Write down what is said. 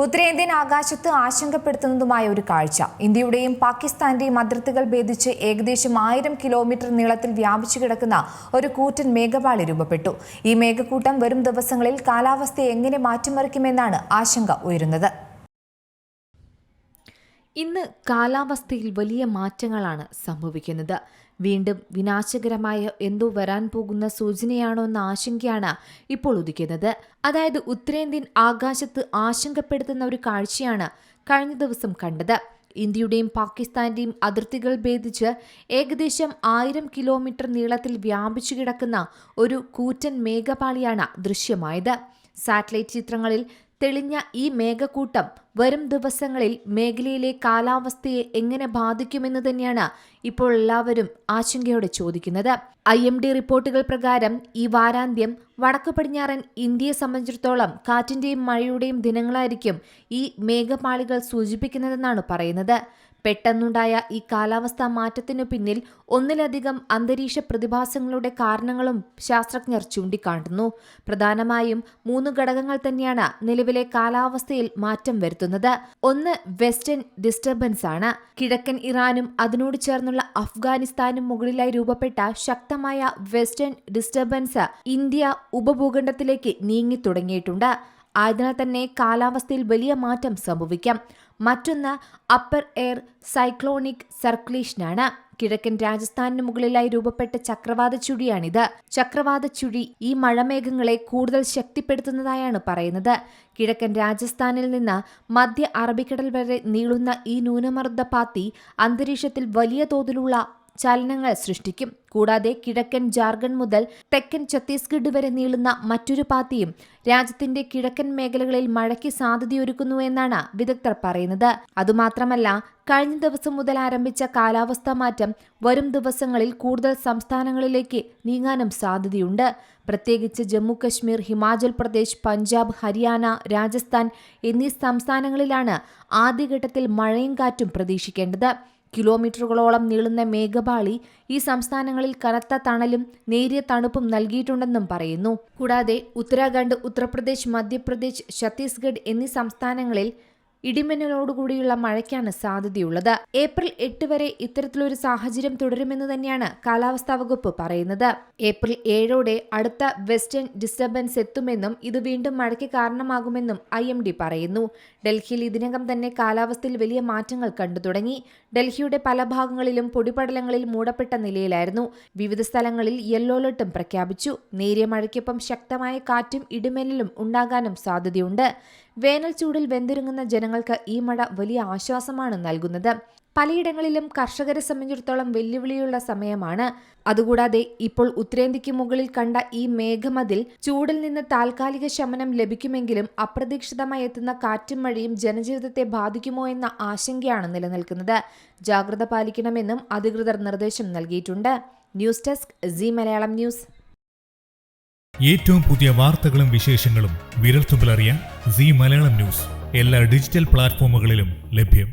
ഉത്തരേന്ത്യൻ ആകാശത്ത് ആശങ്കപ്പെടുത്തുന്നതുമായ ഒരു കാഴ്ച. ഇന്ത്യയുടെയും പാകിസ്ഥാന്റെയും അതിർത്തികൾ ഭേദിച്ച് ഏകദേശം 1000 കിലോമീറ്റർ നീളത്തിൽ വ്യാപിച്ചു കിടക്കുന്ന ഒരു കൂറ്റൻ മേഘപാളി രൂപപ്പെട്ടു. ഈ മേഘക്കൂട്ടം വരും ദിവസങ്ങളിൽ കാലാവസ്ഥയെ എങ്ങനെ മാറ്റിമറിക്കുമെന്നാണ് ആശങ്ക ഉയരുന്നത്. ഇന്ന് കാലാവസ്ഥയിൽ വലിയ മാറ്റങ്ങളാണ് സംഭവിക്കുന്നത്. വീണ്ടും വിനാശകരമായ എന്തോ വരാൻ പോകുന്ന സൂചനയാണോ എന്ന ആശങ്കയാണ് ഇപ്പോൾ ഉദിക്കുന്നത്. അതായത് ഉത്തരേന്ത്യൻ ആകാശത്ത് ആശങ്കപ്പെടുത്തുന്ന ഒരു കാഴ്ചയാണ് കഴിഞ്ഞ ദിവസം കണ്ടത്. ഇന്ത്യയുടെയും പാകിസ്ഥാന്റെയും അതിർത്തികൾ ഭേദിച്ച് ഏകദേശം 1000 കിലോമീറ്റർ നീളത്തിൽ വ്യാപിച്ചു കിടക്കുന്ന ഒരു കൂറ്റൻ മേഘപാളിയാണ് ദൃശ്യമായത്. സാറ്റലൈറ്റ് ചിത്രങ്ങളിൽ തെളിഞ്ഞ ഈ മേഘക്കൂട്ടം വരും ദിവസങ്ങളിൽ മേഖലയിലെ കാലാവസ്ഥയെ എങ്ങനെ ബാധിക്കുമെന്ന് തന്നെയാണ് ഇപ്പോൾ എല്ലാവരും ആശങ്കയോടെ ചോദിക്കുന്നത്. IMD റിപ്പോർട്ടുകൾ പ്രകാരം ഈ വാരാന്ത്യം വടക്കു പടിഞ്ഞാറൻ ഇന്ത്യയെ സംബന്ധിച്ചിടത്തോളം കാറ്റിന്റെയും മഴയുടെയും ദിനങ്ങളായിരിക്കും ഈ മേഘപാളികൾ സൂചിപ്പിക്കുന്നതെന്നാണ് പറയുന്നത്. പെട്ടെന്നുണ്ടായ ഈ കാലാവസ്ഥാ മാറ്റത്തിനു പിന്നിൽ ഒന്നിലധികം അന്തരീക്ഷ പ്രതിഭാസങ്ങളുടെ കാരണങ്ങളും ശാസ്ത്രജ്ഞർ ചൂണ്ടിക്കാട്ടുന്നു. പ്രധാനമായും 3 ഘടകങ്ങൾ തന്നെയാണ് നിലവിലെ കാലാവസ്ഥയിൽ മാറ്റം വരുത്തുന്നത്. ഒന്ന് വെസ്റ്റേൺ ഡിസ്റ്റർബൻസ് ആണ്. കിഴക്കൻ ഇറാനും അതിനോട് ചേർന്നുള്ള അഫ്ഗാനിസ്ഥാനും മുകളിലായി രൂപപ്പെട്ട ശക്തമായ വെസ്റ്റേൺ ഡിസ്റ്റർബൻസ് ഇന്ത്യ ഉപഭൂഖണ്ഡത്തിലേക്ക് നീങ്ങി തുടങ്ങിയിട്ടുണ്ട്. ആയതിനാൽ തന്നെ കാലാവസ്ഥയിൽ വലിയ മാറ്റം സംഭവിക്കാം. മറ്റൊന്ന് അപ്പർ എയർ സൈക്ലോണിക് സർക്കുലേഷനാണ്. കിഴക്കൻ രാജസ്ഥാനിന് മുകളിലായി രൂപപ്പെട്ട ചക്രവാത ചുഴിയാണിത്. ചക്രവാത ചുഴി ഈ മഴമേഘങ്ങളെ കൂടുതൽ ശക്തിപ്പെടുത്തുന്നതായാണ് പറയുന്നത്. കിഴക്കൻ രാജസ്ഥാനിൽ നിന്ന് മധ്യ അറബിക്കടൽ വരെ നീളുന്ന ഈ ന്യൂനമർദ്ദപാത്തി അന്തരീക്ഷത്തിൽ വലിയ തോതിലുള്ള ചലനങ്ങൾ സൃഷ്ടിക്കും. കൂടാതെ കിഴക്കൻ ജാർഖണ്ഡ് മുതൽ തെക്കൻ ഛത്തീസ്ഗഡ് വരെ നീളുന്ന മറ്റൊരു പാത്തിയും രാജ്യത്തിന്റെ കിഴക്കൻ മേഖലകളിൽ മഴയ്ക്ക് സാധ്യതയൊരുക്കുന്നു എന്നാണ് വിദഗ്ധർ പറയുന്നത്. അതുമാത്രമല്ല, കഴിഞ്ഞ ദിവസം മുതൽ ആരംഭിച്ച കാലാവസ്ഥാ മാറ്റം വരും ദിവസങ്ങളിൽ കൂടുതൽ സംസ്ഥാനങ്ങളിലേക്ക് നീങ്ങാനും സാധ്യതയുണ്ട്. പ്രത്യേകിച്ച് ജമ്മു കശ്മീർ, ഹിമാചൽ പ്രദേശ്, പഞ്ചാബ്, ഹരിയാന, രാജസ്ഥാൻ എന്നീ സംസ്ഥാനങ്ങളിലാണ് ആദ്യഘട്ടത്തിൽ മഴയും കാറ്റും പ്രതീക്ഷിക്കേണ്ടത്. കിലോമീറ്ററുകളോളം നീളുന്ന മേഘപാളി ഈ സംസ്ഥാനങ്ങളിൽ കനത്ത തണലും നേരിയ തണുപ്പും നൽകിയിട്ടുണ്ടെന്നും പറയുന്നു. കൂടാതെ ഉത്തരാഖണ്ഡ്, ഉത്തർപ്രദേശ്, മധ്യപ്രദേശ്, ഛത്തീസ്ഗഡ് എന്നീ സംസ്ഥാനങ്ങളിൽ ഇടിമിന്നലോടുകൂടിയുള്ള മഴയ്ക്കാണ് സാധ്യതയുള്ളത്. ഏപ്രിൽ 8 വരെ ഇത്തരത്തിലൊരു സാഹചര്യം തുടരുമെന്ന് തന്നെയാണ് കാലാവസ്ഥാ വകുപ്പ് പറയുന്നത്. ഏപ്രിൽ 7 അടുത്ത വെസ്റ്റേൺ ഡിസ്റ്റർബൻസ് എത്തുമെന്നും ഇത് വീണ്ടും മഴയ്ക്ക് കാരണമാകുമെന്നും IMD പറയുന്നു. ഡൽഹിയിൽ ഇതിനകം തന്നെ കാലാവസ്ഥയിൽ വലിയ മാറ്റങ്ങൾ കണ്ടു തുടങ്ങി. ഡൽഹിയുടെ പല ഭാഗങ്ങളിലും പൊടിപടലങ്ങളിൽ മൂടപ്പെട്ട നിലയിലായിരുന്നു. വിവിധ സ്ഥലങ്ങളിൽ യെല്ലോ അലർട്ടും പ്രഖ്യാപിച്ചു. നേരിയ മഴയ്ക്കൊപ്പം ശക്തമായ കാറ്റും ഇടിമിന്നലും ഉണ്ടാകാനും സാധ്യതയുണ്ട്. വേനൽ ചൂടിൽ വെന്തിരുങ്ങുന്ന ജനങ്ങൾക്ക് ഈ മഴ വലിയ ആശ്വാസമാണ് നൽകുന്നത്. പലയിടങ്ങളിലും കർഷകരെ സംബന്ധിച്ചിടത്തോളം വെല്ലുവിളിയുള്ള സമയമാണ്. അതുകൂടാതെ ഇപ്പോൾ ഉത്തരേന്ത്യക്ക് മുകളിൽ കണ്ട ഈ മേഘമതിൽ ചൂടിൽ നിന്ന് താൽക്കാലിക ശമനം ലഭിക്കുമെങ്കിലും അപ്രതീക്ഷിതമായി എത്തുന്ന കാറ്റും മഴയും ജനജീവിതത്തെ ബാധിക്കുമോ എന്ന ആശങ്കയാണ് നിലനിൽക്കുന്നത്. ജാഗ്രത പാലിക്കണമെന്നും അധികൃതർ നിർദ്ദേശം നൽകിയിട്ടുണ്ട്. News desk Zee Malayalam news. ഏറ്റവും പുതിയ വാർത്തകളും വിശേഷങ്ങളും വിരൽത്തുമ്പിലറിയാൻ സീ മലയാളം ന്യൂസ് എല്ലാ ഡിജിറ്റൽ പ്ലാറ്റ്ഫോമുകളിലും ലഭ്യം.